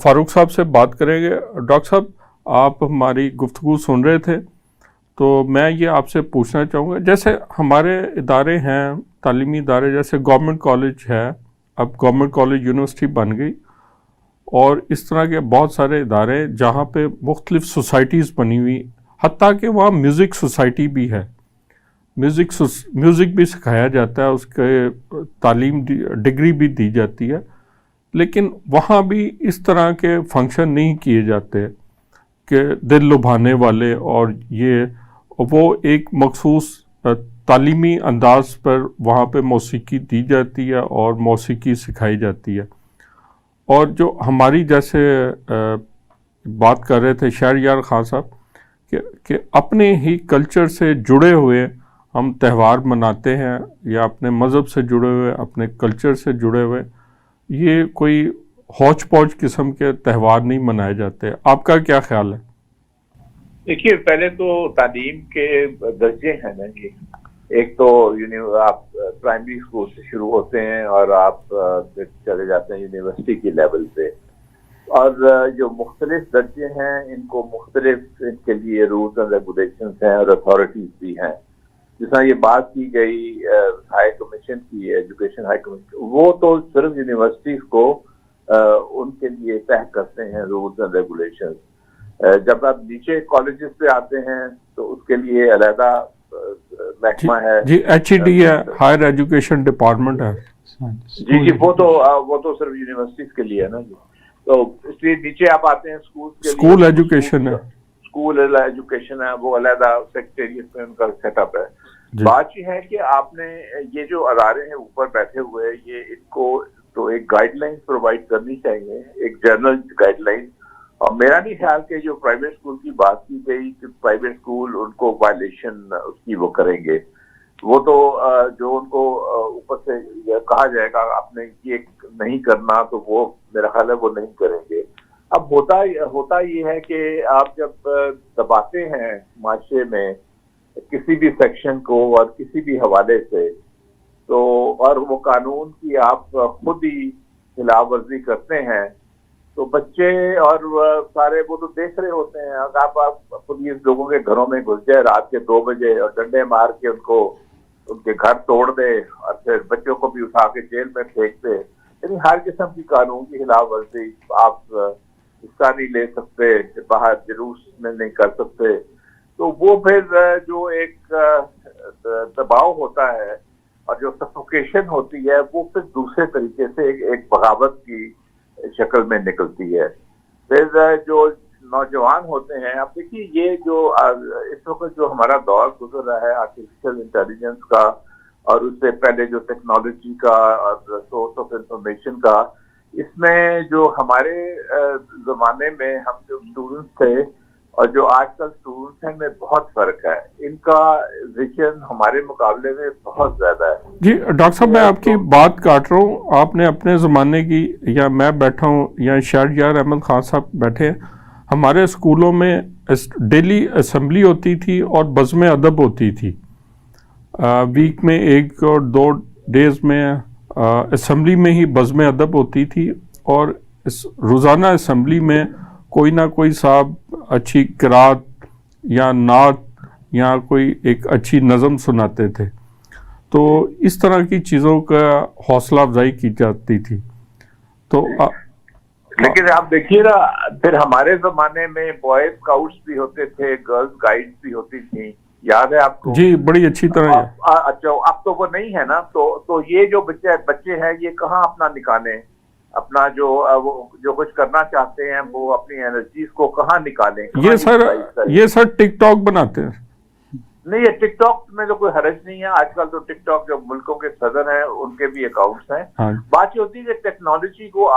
فاروق صاحب سے بات کریں گے. ڈاکٹر صاحب آپ ہماری گفتگو سن رہے تھے تو میں یہ آپ سے پوچھنا چاہوں گا، جیسے ہمارے ادارے ہیں تعلیمی ادارے، جیسے گورنمنٹ کالج ہے، اب گورنمنٹ کالج یونیورسٹی بن گئی، اور اس طرح کے بہت سارے ادارے جہاں پہ مختلف سوسائٹیز بنی ہوئی، حتیٰ کہ وہاں میوزک سوسائٹی بھی ہے، میوزک بھی سکھایا جاتا ہے، اس کے تعلیم ڈگری بھی دی جاتی ہے، لیکن وہاں بھی اس طرح کے فنکشن نہیں کیے جاتے کہ دل لبھانے والے، اور یہ وہ ایک مخصوص تعلیمی انداز پر وہاں پہ موسیقی دی جاتی ہے اور موسیقی سکھائی جاتی ہے. اور جو ہماری جیسے بات کر رہے تھے شہریار خان صاحب کہ اپنے ہی کلچر سے جڑے ہوئے ہم تہوار مناتے ہیں، یا اپنے مذہب سے جڑے ہوئے، اپنے کلچر سے جڑے ہوئے، یہ کوئی ہوچ پوچ قسم کے تہوار نہیں منائے جاتے. آپ کا کیا خیال ہے؟ دیکھیے، پہلے تو تعلیم کے درجے ہیں نا جی. ایک تو آپ پرائمری اسکول سے شروع ہوتے ہیں اور آپ پھر چلے جاتے ہیں یونیورسٹی کی لیول پہ، اور جو مختلف درجے ہیں ان کو مختلف ان کے لیے رولز اینڈ ریگولیشنز ہیں اور اتھارٹیز بھی ہیں. جس طرح یہ بات کی گئی ہائی کمیشن کی، ایجوکیشن ہائی کمیشن، وہ تو صرف یونیورسٹیز کو ان کے لیے طے کرتے ہیں رولز اینڈ ریگولیشنز. جب آپ نیچے کالجز پہ آتے ہیں تو اس کے لیے علیحدہ محکمہ ہے جی، HED ہے، ہائر ایجوکیشن ڈپارٹمنٹ ہے. جی وہ تو صرف یونیورسٹیز کے لیے ہے نا جی. تو اس لیے نیچے آپ آتے ہیں اسکول کے لیے، اسکول ایجوکیشن ہے، اسکول ایجوکیشن ہے، وہ علیحدہ سیکریٹریٹ میں ان کا سیٹ اپ ہے. بات یہ ہے کہ آپ نے یہ جو ادارے ہیں اوپر بیٹھے ہوئے، یہ ان کو تو ایک گائیڈ لائن پرووائڈ کرنی چاہیے، ایک جنرل گائیڈ لائن. اور میرا نہیں خیال کہ جو پرائیویٹ اسکول کی بات کی گئی کہ پرائیویٹ اسکول ان کو وائلیشن اس کی وہ کریں گے. وہ تو جو ان کو اوپر سے کہا جائے گا آپ نے یہ نہیں کرنا، تو وہ میرا خیال ہے وہ نہیں کریں گے. اب ہوتا یہ ہے کہ آپ جب دباتے ہیں معاشرے میں کسی بھی سیکشن کو اور کسی بھی حوالے سے، تو اور وہ قانون کی آپ خود ہی خلاف ورزی کرتے ہیں، تو بچے اور سارے وہ تو دیکھ رہے ہوتے ہیں. اگر آپ پولیس لوگوں کے گھروں میں گھس جائے رات کے 2 بجے اور ڈنڈے مار کے ان کے گھر توڑ دے اور پھر بچوں کو بھی اٹھا کے جیل میں پھینک دے، یعنی ہر قسم کی قانون کی خلاف ورزی، آپ حصہ نہیں لے سکتے، باہر جلوس میں نہیں کر سکتے، تو وہ پھر جو ایک دباؤ ہوتا ہے اور جو سفوکیشن ہوتی ہے، وہ پھر دوسرے طریقے سے ایک بغاوت کی شکل میں نکلتی ہے. پھر جو نوجوان ہوتے ہیں، آپ دیکھیے یہ جو اس وقت جو ہمارا دور گزر رہا ہے آرٹیفیشل انٹیلیجنس کا، اور اس سے پہلے جو ٹیکنالوجی کا اور سورس آف انفارمیشن کا، اس میں جو ہمارے زمانے میں ہم جو اسٹوڈنٹس تھے اور جو آج کل اسٹوڈنٹس ہیں، میں بہت فرق ہے. ان کا ویژن ہمارے مقابلے میں بہت زیادہ ہے. جی ڈاکٹر صاحب، میں آپ کی بات کاٹ رہا ہوں. آپ نے اپنے زمانے کی، یا میں بیٹھا ہوں یا شہریار احمد خان صاحب بیٹھے ہیں، ہمارے اسکولوں میں ڈیلی اسمبلی ہوتی تھی اور بزم ادب ہوتی تھی. ویک میں 1 اور 2 ڈیز میں اسمبلی میں ہی بزم ادب ہوتی تھی، اور روزانہ اسمبلی میں کوئی نہ کوئی صاحب اچھی قرات یا نعت یا کوئی ایک اچھی نظم سناتے تھے. تو اس طرح کی چیزوں کا حوصلہ افزائی کی جاتی تھی. تو لیکن آپ دیکھیے نا، پھر ہمارے زمانے میں بوائز اسکاؤٹس بھی ہوتے تھے، گرلز گائیڈ بھی ہوتی تھیں، یاد ہے آپ کو؟ جی بڑی اچھی طرح. اچھا، اب تو وہ نہیں ہے نا. تو یہ جو بچے ہیں، یہ کہاں اپنا نکالیں، اپنا جو کچھ کرنا چاہتے ہیں وہ اپنی انرجیز کو کہاں نکالیں؟ یہ سر ٹک ٹاک بناتے ہیں. نہیں، یہ ٹک ٹاک میں تو کوئی حرج نہیں ہے. آج کل تو ٹک ٹاک جو ملکوں کے صدر ہیں ان کے بھی اکاؤنٹس ہیں. بات یہ ہوتی ہے کہ ٹیکنالوجی کو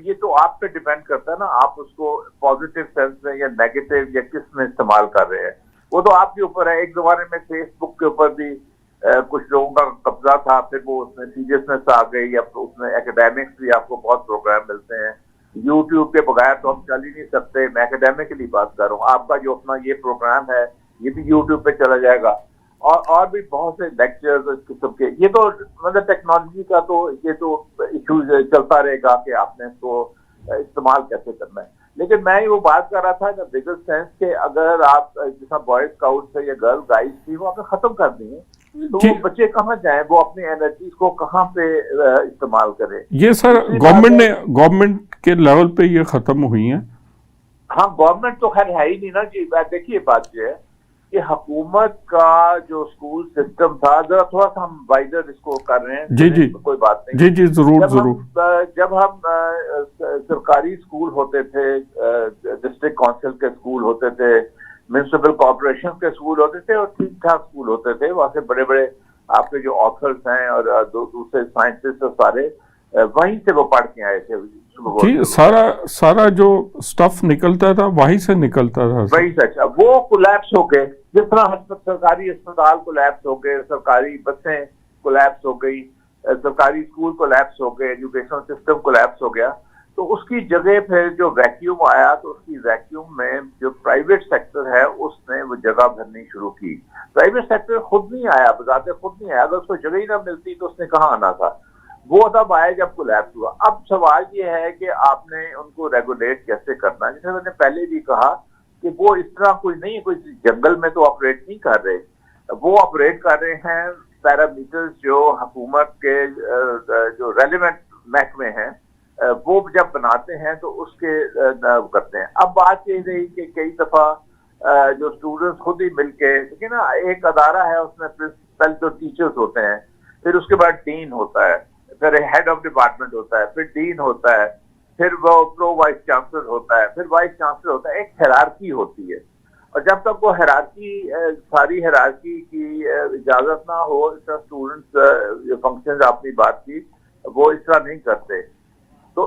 یہ تو آپ پہ ڈیپینڈ کرتا ہے نا، آپ اس کو پازیٹیو سینس میں یا نیگیٹو یا کس میں استعمال کر رہے ہیں، وہ تو آپ کے اوپر ہے. ایک زمانے میں فیس بک کے اوپر بھی کچھ لوگوں کا قبضہ تھا، پھر وہ اس میں سیریسنس آ گئی. اب تو اس میں اکیڈیمکس بھی آپ کو بہت پروگرام ملتے ہیں. یوٹیوب کے بغیر تو ہم چل ہی نہیں سکتے. میں اکیڈیمکلی بات کر رہا ہوں. آپ کا جو اپنا یہ پروگرام ہے یہ بھی یوٹیوب پہ چلا جائے گا، اور بھی بہت سے لیکچرز اس قسم کے. یہ تو مطلب ٹیکنالوجی کا تو یہ تو ایشو چلتا رہے گا کہ آپ نے اس کو استعمال کیسے کرنا ہے. لیکن میں وہ بات کر رہا تھا نا بگر سینس کہ اگر آپ جیسا بوائے اسکاؤٹ سے یا گرل گائیڈ تھی وہ آپ نے ختم کر دی ہیں تو وہ بچے کہاں جائیں, وہ اپنی انرجیز کو کہاں پہ استعمال کریں. یہ سر گورنمنٹ کے لیول پہ یہ ختم ہوئی ہیں. ہاں گورنمنٹ تو خیر ہے ہی نہیں نا جی. دیکھیے بات یہ ہے کہ حکومت کا جو اسکول سسٹم تھا, ذرا تھوڑا سا ہم وائڈر اس کو کر رہے ہیں, جی کوئی بات نہیں. جی ضرور. جب ہم سرکاری اسکول ہوتے تھے, ڈسٹرکٹ کونسل کے اسکول ہوتے تھے, میونسپل کارپوریشن کے اسکول ہوتے تھے اور ٹھیک ٹھاک اسکول ہوتے تھے, وہاں سے بڑے بڑے آپ کے جو آتھرس ہیں اور دوسرے سائنسسٹ سارے وہیں سے وہ پڑھ کے آئے تھے. جی سارا جو سٹف نکلتا تھا وہیں سے نکلتا تھا. وہی سچ. وہ کولیپس ہو گئے, جس طرح سرکاری اسپتال کولیپس ہو گئے, سرکاری بسیں کولیپس ہو گئی, سرکاری اسکول کولیپس ہو گئے, ایجوکیشن سسٹم کولیپس ہو گیا. تو اس کی جگہ پھر جو ویکیوم آیا تو اس کی ویکیوم میں جو پرائیویٹ سیکٹر ہے اس نے وہ جگہ بھرنی شروع کی. پرائیویٹ سیکٹر خود نہیں آیا, بذات خود نہیں آیا. اگر اس کو جگہ ہی نہ ملتی تو اس نے کہاں آنا تھا. وہ تب آیا جب کولیپس ہوا. اب سوال یہ ہے کہ آپ نے ان کو ریگولیٹ کیسے کرنا ہے. جیسے میں نے پہلے بھی کہا کہ وہ اس طرح کوئی نہیں, کوئی جنگل میں تو آپریٹ نہیں کر رہے, وہ آپریٹ کر رہے ہیں پیرامیٹرز جو حکومت کے جو ریلیونٹ محکمے ہیں وہ جب بناتے ہیں تو اس کے کرتے ہیں. اب بات یہ رہی کہ کئی دفعہ جو اسٹوڈنٹس خود ہی مل کے, دیکھیں نا ایک ادارہ ہے اس میں پرنسپل جو ٹیچرز ہوتے ہیں, پھر اس کے بعد ڈین ہوتا ہے, پھر ہیڈ آف ڈپارٹمنٹ ہوتا ہے, پھر ڈین ہوتا ہے, پھر وہ پرو وائس چانسلر ہوتا ہے, پھر وائس چانسلر ہوتا ہے. ایک ہیرارکی ہوتی ہے اور جب تک وہ ہیرارکی ساری ہیرارکی کی اجازت نہ ہو, اس طرح اسٹوڈنٹس فنکشن آپ نے بات کی وہ اس طرح نہیں کرتے. تو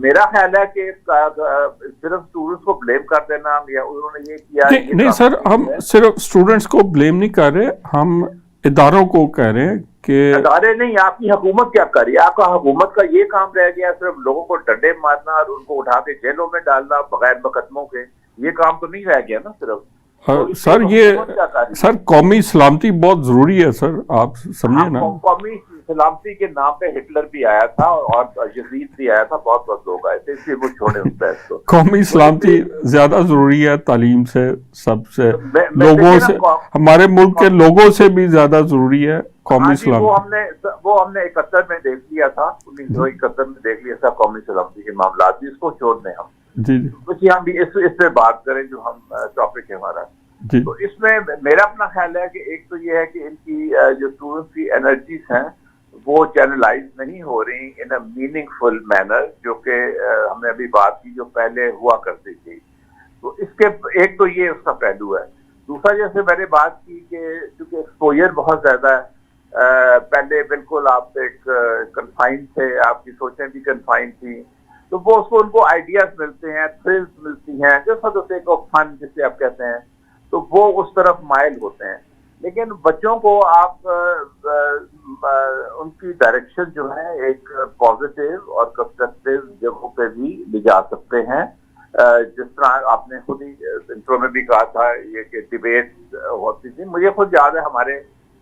میرا خیال ہے کہ صرف اسٹوڈنٹس کو بلیم کر دینا یا انہوں نے یہ کیا نہیں سر, ہم صرف اسٹوڈنٹس کو بلیم نہیں کر رہے, ہم اداروں کو کہہ رہے ہیں کہ ادارے نہیں, آپ کی حکومت کیا کر رہی ہے. آپ کا حکومت کا یہ کام رہ گیا صرف لوگوں کو ڈنڈے مارنا اور ان کو اٹھا کے جیلوں میں ڈالنا بغیر مقدموں کے. یہ کام تو نہیں رہ گیا نا صرف. سر یہ سر قومی سلامتی بہت ضروری ہے سر, آپ سمجھے نا. قومی سلامتی کے نام پہ ہٹلر بھی آیا تھا اور یزید بھی آیا تھا, بہت لوگ آئے تھے, اس لیے وہ چھوڑے اس بحث کو. قومی سلامتی زیادہ ضروری ہے تعلیم سے, سب سے, لوگوں سے, ہمارے ملک کے لوگوں سے بھی زیادہ ضروری ہے قومی سلامتی. وہ ہم نے 71 میں دیکھ لیا تھا, 1971 میں دیکھ لیا تھا قومی سلامتی کے معاملات بھی. اس کو چھوڑ دیں ہم, جی ہم بھی اس پہ بات کریں جو ہم ٹاپک ہے ہمارا. تو اس میں میرا اپنا خیال ہے کہ ایک تو یہ ہے کہ ان کی جو اسٹوڈنٹس کی انرجیز ہیں وہ چینلائز نہیں ہو رہی ان اے میننگ فل مینر, جو کہ ہم نے ابھی بات کی جو پہلے ہوا کرتی تھی. تو اس کے ایک تو یہ اس کا پہلو ہے. دوسرا جیسے میں نے بات کی کہ چونکہ ایکسپوجر بہت زیادہ ہے, پہلے بالکل آپ ایک کنفائن تھے, آپ کی سوچیں بھی کنفائن تھی, تو وہ اس کو ان کو آئیڈیاز ملتے ہیں, تھرلز ملتی ہیں, جو فن جسے آپ کہتے ہیں, تو وہ اس طرف مائل ہوتے ہیں. لیکن بچوں کو آپ ان کی ڈائریکشن جو ہے ایک پازیٹیو اور کنسٹرکٹیو جگہوں پہ بھی لے جا سکتے ہیں. جس طرح آپ نے خود ہی انٹرو میں بھی کہا تھا یہ کہ ڈیبیٹ ہوتی تھی. مجھے خود یاد ہے ہمارے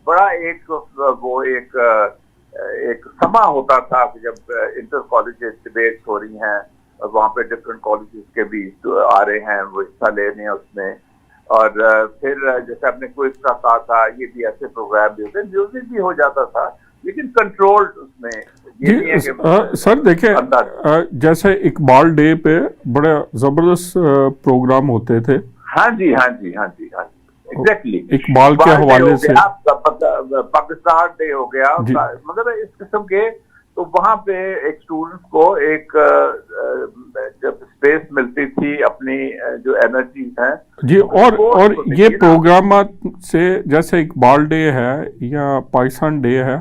بڑا ایک سما ہوتا تھا جب انٹر کالجز ڈیبیٹس ہو رہی ہیں اور وہاں پہ ڈفرینٹ کالجز کے بھی آ رہے ہیں وہ حصہ لے رہے ہیں اس میں. اور پھر جیسے آپ نے کوئی اس طرح کہا تھا یہ بھی ایسے پروگرام بھی ہوتے ہیں, میوزک بھی ہو جاتا تھا لیکن کنٹرولڈ اس میں. سر دیکھیں جیسے اقبال ڈے پہ بڑے زبردست پروگرام ہوتے تھے. ہاں جی ایگزیکٹلی اقبال کے حوالے سے, پاکستان ڈے ہو گیا, مطلب اس قسم کے. تو وہاں پہ ایک اسٹوڈنٹ کو ایک جب اسپیس ملتی تھی اپنی جو انرجیز ہیں. جی اور یہ پروگرامات سے جیسے اقبال ڈے ہے یا پاکستان ڈے ہے,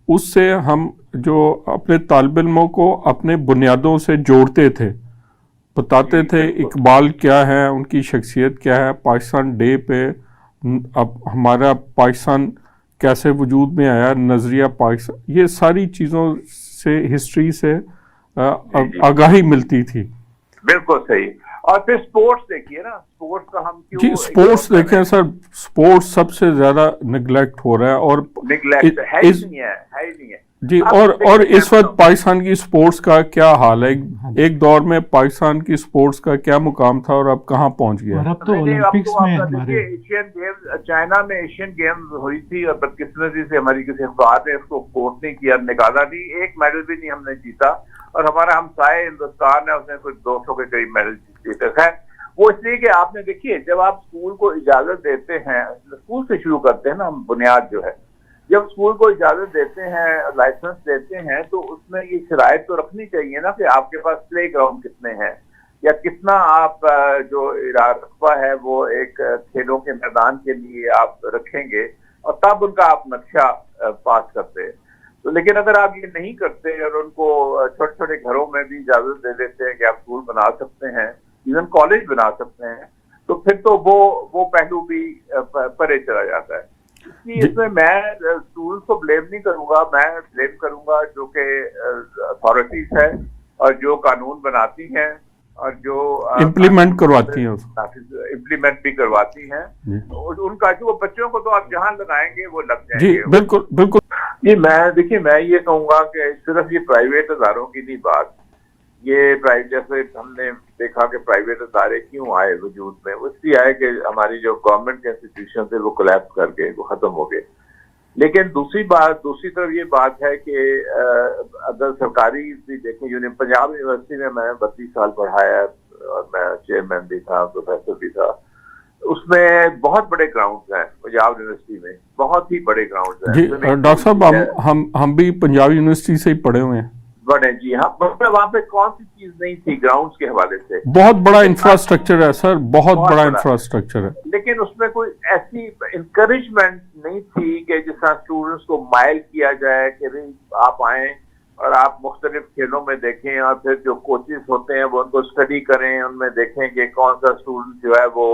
اس سے ہم جو اپنے طالب علموں کو اپنے بنیادوں سے جوڑتے تھے, بتاتے تھے اقبال کیا ہے, ان کی شخصیت کیا ہے. پاکستان ڈے پہ اب ہمارا پاکستان کیسے وجود میں آیا, نظریہ پاکستان, یہ ساری چیزوں سے ہسٹری سے آگاہی ملتی تھی. بالکل صحیح. اور پھر سپورٹس دیکھیے نا, سپورٹس کا ہم کیوں, جی سپورٹس دیکھیں سر, سپورٹس سب سے زیادہ نگلیکٹ ہو رہا ہے. اور نگلیکٹ ہے ہی نہیں ہے. جی اور اس وقت پاکستان کی سپورٹس کا کیا حال ہے؟ ایک دور میں پاکستان کی سپورٹس کا کیا مقام تھا اور اب کہاں پہنچ گیا؟ اور اب تو اولمپکس میں ہمارے ایشین گیمز، چائنا میں ایشین گیمز ہوئی تھی اور بدقسمتی سے ہماری کسی اخبار نے اس کو کوٹ نہیں کیا، نکالا نہیں، ایک میڈل بھی نہیں ہم نے جیتا، اور ہمارا ہمسائے ہندوستان ہے اس نے کچھ 200 کے قریب میڈل جیتے ہیں۔ وہ اس لیے کہ آپ نے دیکھیے جب آپ اسکول کو اجازت دیتے ہیں، اسکول سے شروع کرتے ہیں نا ہم، بنیاد جو ہے، جب اسکول کو اجازت دیتے ہیں، لائسنس دیتے ہیں، تو اس میں یہ شرائط تو رکھنی چاہیے نا کہ آپ کے پاس پلے گراؤنڈ کتنے ہیں، یا کتنا آپ جو رقبہ ہے وہ ایک کھیلوں کے میدان کے لیے آپ رکھیں گے، اور تب ان کا آپ نقشہ پاس کرتے ہیں۔ تو لیکن اگر آپ یہ نہیں کرتے اور ان کو چھوٹے چھوٹے گھروں میں بھی اجازت دے دیتے ہیں کہ آپ اسکول بنا سکتے ہیں، ایون کالج بنا سکتے ہیں، تو پھر تو وہ پہلو بھی پرے چلا جاتا ہے۔ اس میں میں اسٹوڈنٹس کو بلیم نہیں کروں گا، میں بلیم کروں گا جو کہ اتھارٹیز ہے اور جو قانون بناتی ہیں اور جو امپلیمنٹ کرواتی ہیں، امپلیمنٹ بھی کرواتی ہیں، ان کا جو بچوں کو تو آپ جہاں لگائیں گے وہ لگ جائیں گے۔ جی بالکل بالکل۔ جی دیکھیے میں یہ کہوں گا کہ صرف یہ پرائیویٹ اداروں کی نہیں بات، یہ جیسے ہم نے دیکھا کہ پرائیویٹ ادارے کیوں آئے وجود میں، اس لیے آئے کہ ہماری جو گورنمنٹ کے انسٹیٹیوشن تھے وہ کولیپس کر گئے، وہ ختم ہو گئے۔ لیکن دوسری طرف یہ بات ہے کہ اگر سرکاری بھی دیکھیں، پنجاب یونیورسٹی میں نے 32 سال پڑھایا اور میں چیئرمین بھی تھا، پروفیسر بھی تھا، اس میں بہت بڑے گراؤنڈز ہیں پنجاب یونیورسٹی میں، بہت ہی بڑے گراؤنڈز ہیں۔ جی ڈاکٹر صاحب ہم بھی پنجاب یونیورسٹی سے ہی پڑھے ہوئے ہیں۔ بڑے جی ہاں، وہاں پہ کون سی چیز نہیں تھی گراؤنڈز کے حوالے سے؟ بہت بڑا انفراسٹرکچر ہے سر، بہت بڑا انفراسٹرکچر ہے، لیکن اس میں کوئی ایسی انکریجمنٹ نہیں تھی کہ جس طرح اسٹوڈنٹس کو مائل کیا جائے کہ آپ آئیں اور آپ مختلف کھیلوں میں دیکھیں، اور پھر جو کوچز ہوتے ہیں وہ ان کو اسٹڈی کریں، ان میں دیکھیں کہ کون سا اسٹوڈنٹ جو ہے وہ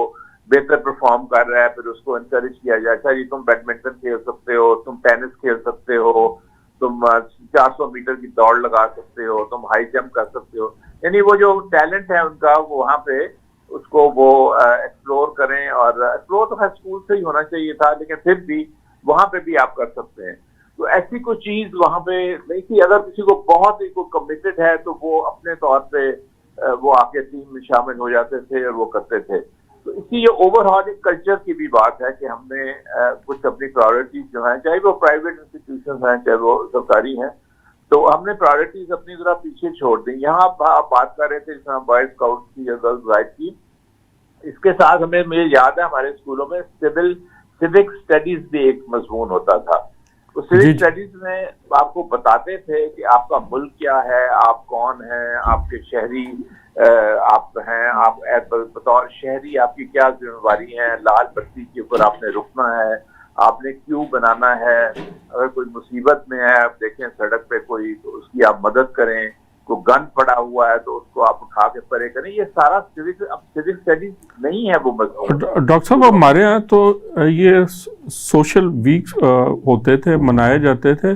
بہتر پرفارم کر رہا ہے، پھر اس کو انکریج کیا جائے، اچھا جی تم بیڈمنٹن کھیل سکتے ہو، تم ٹینس کھیل سکتے ہو، تم 400 میٹر کی دوڑ لگا سکتے ہو، تم ہائی جمپ کر سکتے ہو، یعنی وہ جو ٹیلنٹ ہے ان کا وہ وہاں پہ اس کو وہ ایکسپلور کریں، اور ایکسپلور تو خیر اسکول سے ہی ہونا چاہیے تھا، لیکن پھر بھی وہاں پہ بھی آپ کر سکتے ہیں۔ تو ایسی کوئی چیز وہاں پہ نہیں تھی۔ اگر کسی کو بہت ہی کوئی کمیٹڈ ہے تو وہ اپنے طور پہ وہ آ کے ٹیم میں شامل ہو جاتے تھے اور وہ کرتے تھے۔ تو اسی یہ اوور ہالنگ کلچر کی بھی بات ہے کہ ہم نے کچھ اپنی پرائرٹیز جو ہیں، چاہے وہ پرائیویٹ انسٹیٹیوشن ہیں چاہے وہ سرکاری ہیں، تو ہم نے پرائرٹیز اپنی ذرا پیچھے چھوڑ دیں۔ یہاں آپ بات کر رہے تھے جس طرح بوائز اسکاؤٹ کی یا گرلز گائیڈ کی، اس کے ساتھ مجھے یاد ہے ہمارے اسکولوں میں سیوک اسٹڈیز بھی ایک مضمون ہوتا تھا۔ تو سیوک اسٹڈیز میں آپ کو بتاتے تھے کہ آپ کا ملک کیا ہے، آپ کون ہیں، آپ کے شہری آپ ہیں، آپ بطور شہری آپ کی کیا ذمہ داری ہے، لال بتی کے اوپر آپ نے رکنا ہے، آپ نے کیوں بنانا ہے، اگر کوئی مصیبت میں ہے آپ دیکھیں سڑک پہ کوئی تو اس کی آپ مدد کریں، کوئی گن پڑا ہوا ہے تو اس کو آپ اٹھا کے پرے کریں۔ یہ سارا سیوک اسٹڈیز نہیں ہے وہ مضمون۔ ڈاکٹر صاحب ہمارے یہاں تو یہ سوشل ویک ہوتے تھے، منائے جاتے تھے،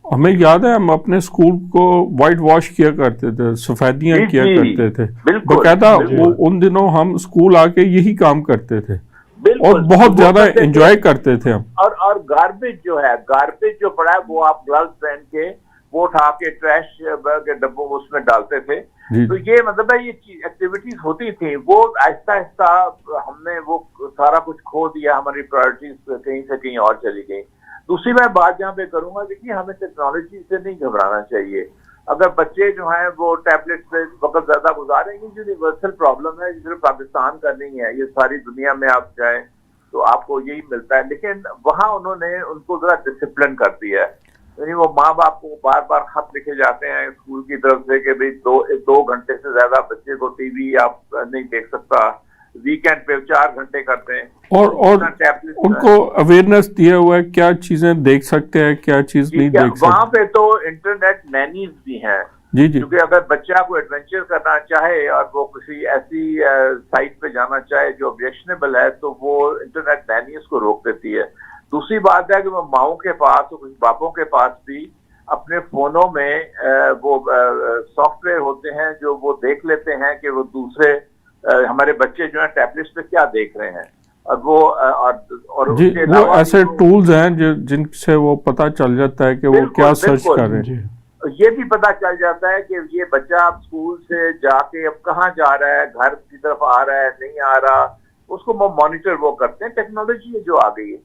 ہمیں یاد ہے ہم اپنے اسکول کو وائٹ واش کیا کرتے تھے، سفیدیاں کیا کرتے تھے، باقاعدہ ان دنوں ہم اسکول آ کے یہی کام کرتے تھے اور بہت زیادہ انجوائے کرتے تھے ہم۔ اور گاربیج جو ہے، گاربیج جو پڑا ہے وہ آپ گلوز پہن کے وہ اٹھا کے ٹریش کے ڈبوں اس میں ڈالتے تھے۔ تو یہ مطلب ہے یہ ایکٹیویٹیز ہوتی تھیں، وہ آہستہ آہستہ ہم نے وہ سارا کچھ کھو دیا، ہماری پرائرٹیز کہیں سے کہیں اور چلی گئی۔ دوسری میں بات جہاں پہ کروں گا، دیکھیے ہمیں ٹیکنالوجی سے نہیں گھبرانا چاہیے۔ اگر بچے جو ہیں وہ ٹیبلٹ پہ وقت زیادہ گزاریں گے، جو یونیورسل پرابلم ہے، صرف پاکستان کا نہیں ہے، یہ ساری دنیا میں آپ جائیں تو آپ کو یہی ملتا ہے، لیکن وہاں انہوں نے ان کو ذرا ڈسپلن کر دیا ہے۔ یعنی وہ ماں باپ کو بار بار خط لکھے جاتے ہیں اسکول کی طرف سے کہ بھئی 2 گھنٹے سے زیادہ بچے کو ٹی وی آپ نہیں دیکھ سکتا، ویکینڈ پہ 4 گھنٹے کرتے ہیں، اور ان کو اویئرنیس دیا ہوا ہے کیا چیزیں دیکھ سکتے ہیں کیا چیز نہیں دیکھ سکتے۔ وہاں پہ تو انٹرنیٹ نینیز بھی ہیں، کیونکہ اگر بچہ کو ایڈونچر کرنا چاہے اور وہ کسی ایسی سائٹ پہ جانا چاہے جو آبجیکشنیبل ہے تو وہ انٹرنیٹ نینی اس کو روک دیتی ہے۔ دوسری بات ہے کہ وہ ماؤں کے پاس اور کچھ باپوں کے پاس بھی اپنے فونوں میں وہ سافٹ ویئر ہوتے ہیں جو وہ دیکھ لیتے ہیں کہ وہ دوسرے ہمارے بچے جو ہیں ٹیبلٹس پہ کیا دیکھ رہے ہیں، وہ اور جی وہ ایسے ٹولز ہیں جن سے وہ پتہ چل جاتا ہے کہ وہ کیا سرچ کر رہے ہیں. یہ بھی پتا چل جاتا ہے کہ یہ بچہ اب اسکول سے جا کے اب کہاں جا رہا ہے, گھر کی طرف آ رہا ہے نہیں آ رہا, اس کو مانیٹر وہ کرتے ہیں. ٹیکنالوجی جو آ گئی ہے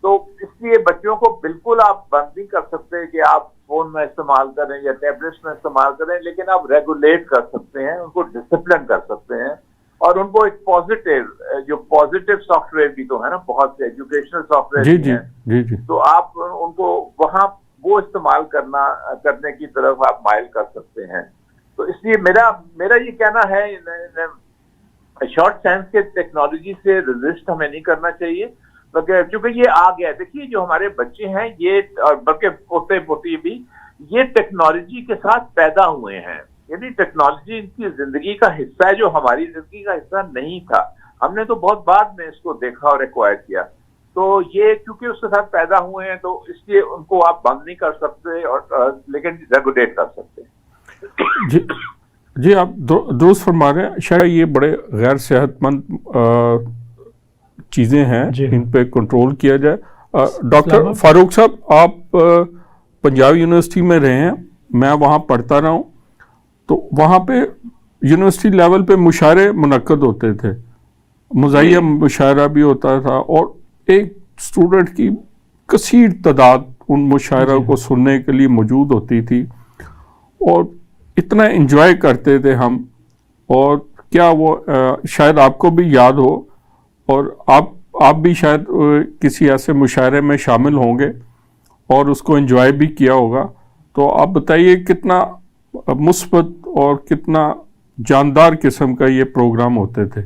تو اس لیے بچوں کو بالکل آپ بند نہیں کر سکتے کہ آپ فون میں استعمال کریں یا ٹیبلیٹس میں استعمال کریں, لیکن آپ ریگولیٹ کر سکتے ہیں, ان کو ڈسپلن کر سکتے ہیں, اور ان کو ایک پازیٹیو جو پازیٹیو سافٹ ویئر بھی تو ہے نا, بہت سے ایجوکیشنل سافٹ ویئر بھی ہیں, تو آپ ان کو وہاں وہ استعمال کرنے کی طرف آپ مائل کر سکتے ہیں. تو اس لیے میرا یہ کہنا ہے شارٹ سینس کے ٹیکنالوجی سے رزسٹ ہمیں نہیں کرنا چاہیے, کیونکہ یہ آ گیا ہے. دیکھیے جو ہمارے بچے ہیں یہ, اور بلکہ پوتے پوتی بھی, یہ ٹیکنالوجی کے ساتھ پیدا ہوئے ہیں. یعنی ٹیکنالوجی ان کی زندگی کا حصہ ہے جو ہماری زندگی کا حصہ نہیں تھا. ہم نے تو بہت بعد میں اس کو دیکھا اور ایکوائر کیا. تو یہ کیونکہ اس کے ساتھ پیدا ہوئے ہیں تو اس لیے ان کو آپ بند نہیں کر سکتے, اور لیکن ریگولیٹ کر سکتے ہیں. جی آپ درست فرما رہے ہیں. شاید یہ بڑے غیر صحت مند چیزیں ہیں, ان پہ کنٹرول کیا جائے. ڈاکٹر فاروق صاحب, آپ پنجاب یونیورسٹی میں رہے ہیں, میں وہاں پڑھتا رہا ہوں, تو وہاں پہ یونیورسٹی لیول پہ مشاعرے منعقد ہوتے تھے, مزاحیہ مشاعرہ بھی ہوتا تھا, اور ایک اسٹوڈنٹ کی کثیر تعداد ان مشاعروں کو سننے کے لیے موجود ہوتی تھی, اور اتنا انجوائے کرتے تھے ہم. اور کیا وہ شاید آپ کو بھی یاد ہو, اور آپ بھی شاید کسی ایسے مشاعرے میں شامل ہوں گے اور اس کو انجوائے بھی کیا ہوگا. تو آپ بتائیے کتنا مثبت اور کتنا جاندار قسم کا یہ پروگرام ہوتے تھے.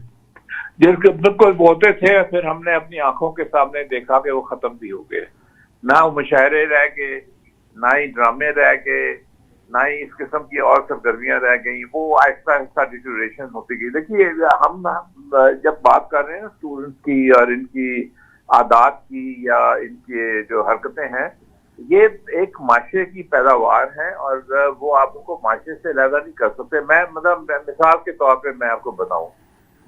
بالکل ہوتے تھے, پھر ہم نے اپنی آنکھوں کے سامنے دیکھا کہ وہ ختم بھی ہو گئے. نہ وہ مشاعرے رہ گئے, نہ ہی ڈرامے رہ گئے, نہ ہی اس قسم کی اور سرگرمیاں رہ گئیں. وہ آہستہ آہستہ ڈیٹیریشن ہوتی گئی. دیکھیے ہم جب بات کر رہے ہیں اسٹوڈنٹس کی اور ان کی عادات کی یا ان کے جو حرکتیں ہیں, یہ ایک معاشرے کی پیداوار ہیں, اور وہ آپ ان کو معاشرے سے علیحدہ نہیں کر سکتے. میں مثال کے طور پہ میں آپ کو بتاؤں,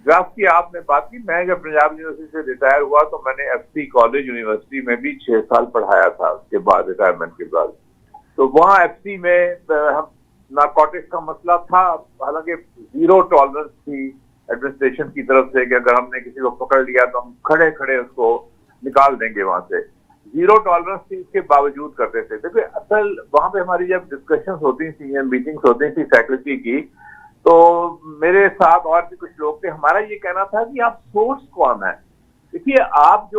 گرافس کی آپ نے بات کی, میں جب پنجاب یونیورسٹی سے ریٹائر ہوا تو میں نے ایف سی کالج یونیورسٹی میں بھی 6 سال پڑھایا تھا اس کے بعد, ریٹائرمنٹ کے بعد. تو وہاں ایف سی میں نارکوٹکس کا مسئلہ تھا, حالانکہ زیرو ٹالرنس تھی ایڈمنسٹریشن کی طرف سے کہ اگر ہم نے کسی کو پکڑ لیا تو ہم کھڑے کھڑے اس کو نکال دیں گے وہاں سے. زیرو ٹالرنس تھی, اس کے باوجود کرتے تھے. دیکھیے اصل وہاں پہ ہماری جب ڈسکشنز ہوتی تھیں یا میٹنگز ہوتی تھیں فیکلٹی کی, تو میرے ساتھ اور بھی کچھ لوگ تھے, ہمارا یہ کہنا تھا کہ آپ سورس کون ہے. دیکھیے آپ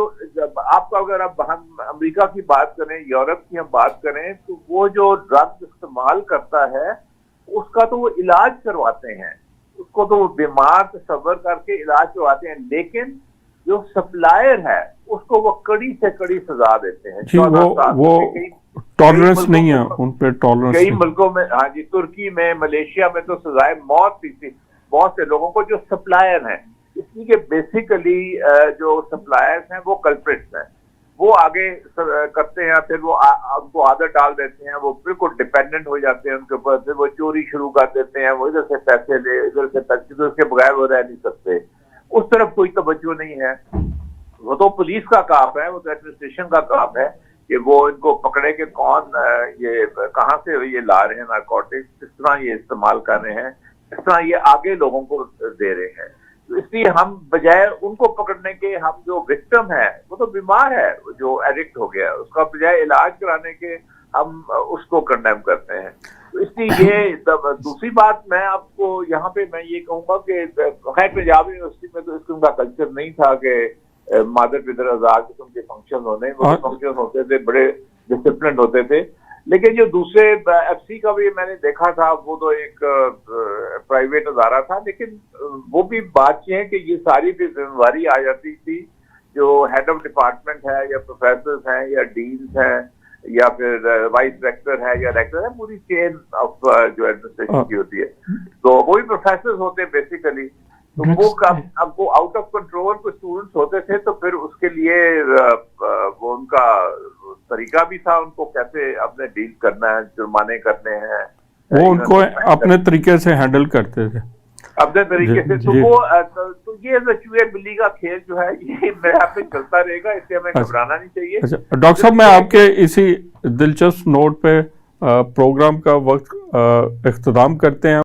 آپ کو اگر آپ امریکہ کی بات کریں, یورپ کی ہم بات کریں, تو وہ جو ڈرگ استعمال کرتا ہے اس کا تو وہ علاج کرواتے ہیں, اس کو تو وہ بیمار تصور کر کے علاج کرواتے ہیں, لیکن جو سپلائر ہے اس کو وہ کڑی سے کڑی سزا دیتے ہیں. وہ ٹالرنس نہیں ہے ان پہ, ٹالرنس کئی ملکوں میں, ہاں جی, ترکی میں, ملیشیا میں تو سزائے موت تھی بہت سے لوگوں کو جو سپلائر ہیں. اس لیے کہ بیسیکلی جو سپلائرز ہیں وہ کلپریٹس ہیں, وہ آگے کرتے ہیں, پھر وہ ان کو عادت ڈال دیتے ہیں, وہ بالکل ڈپینڈنٹ ہو جاتے ہیں ان کے اوپر, پھر وہ چوری شروع کر دیتے ہیں, وہ ادھر سے پیسے لے ادھر سے پیسے, تو اس کے بغیر وہ رہ نہیں سکتے. اس طرف کوئی توجہ نہیں ہے. وہ تو پولیس کا کام ہے, وہ تو ایڈمنسٹریشن کا کام ہے کہ وہ ان کو پکڑے کہ کون یہ کہاں سے یہ لا رہے ہیں نارکوٹکس, کس طرح یہ استعمال کر رہے ہیں, کس طرح یہ آگے لوگوں کو دے رہے ہیں. تو اس لیے ہم بجائے ان کو پکڑنے کے, ہم جو وکٹم ہے وہ تو بیمار ہے جو ایڈکٹ ہو گیا, اس کا بجائے علاج کرانے کے ہم اس کو کنڈیم کرتے ہیں. تو اس لیے یہ دوسری بات میں آپ کو یہاں پہ میں یہ کہوں گا کہ خیر پنجاب یونیورسٹی میں تو اس قسم کا کلچر نہیں تھا کہ مادر پدر آزاد قسم کے فنکشن ہونے, وہ فنکشن ہوتے تھے بڑے ڈسپلنڈ ہوتے تھے. لیکن جو دوسرے ایف سی کا بھی میں نے دیکھا تھا, وہ تو ایک پرائیویٹ ادارہ تھا, لیکن وہ بھی بات یہ ہے کہ یہ ساری بھی ذمہ داری آ جاتی تھی جو ہیڈ آف ڈپارٹمنٹ ہے یا پروفیسرز ہیں یا ڈینز ہیں یا پھر وائس ریکٹر ہے یا ریکٹر ہے, پوری چین آف جو ایڈمنسٹریشن کی ہوتی ہے, تو وہی پروفیسرز ہوتے ہیں بیسیکلی. تو وہ اب وہ آؤٹ آف کنٹرول کچھ اسٹوڈنٹس ہوتے تھے, تو پھر اس کے لیے وہ ان کا طریقہ بھی تھا ان کو کیسے اپنے ڈیل کرنا ہے, جرمانے کرنے ہیں, وہ ان کو اپنے طریقے سے ہینڈل کرتے تھے. اپنے طریقے سے. تو یہ چوہے بلی کا کھیل جو ہے یہ میرے آپ میں چلتا رہے گا, اس سے ہمیں گھبرانا نہیں چاہیے. ڈاکٹر صاحب, میں آپ کے اسی دلچسپ نوٹ پہ پروگرام کا وقت اختتام کرتے ہیں.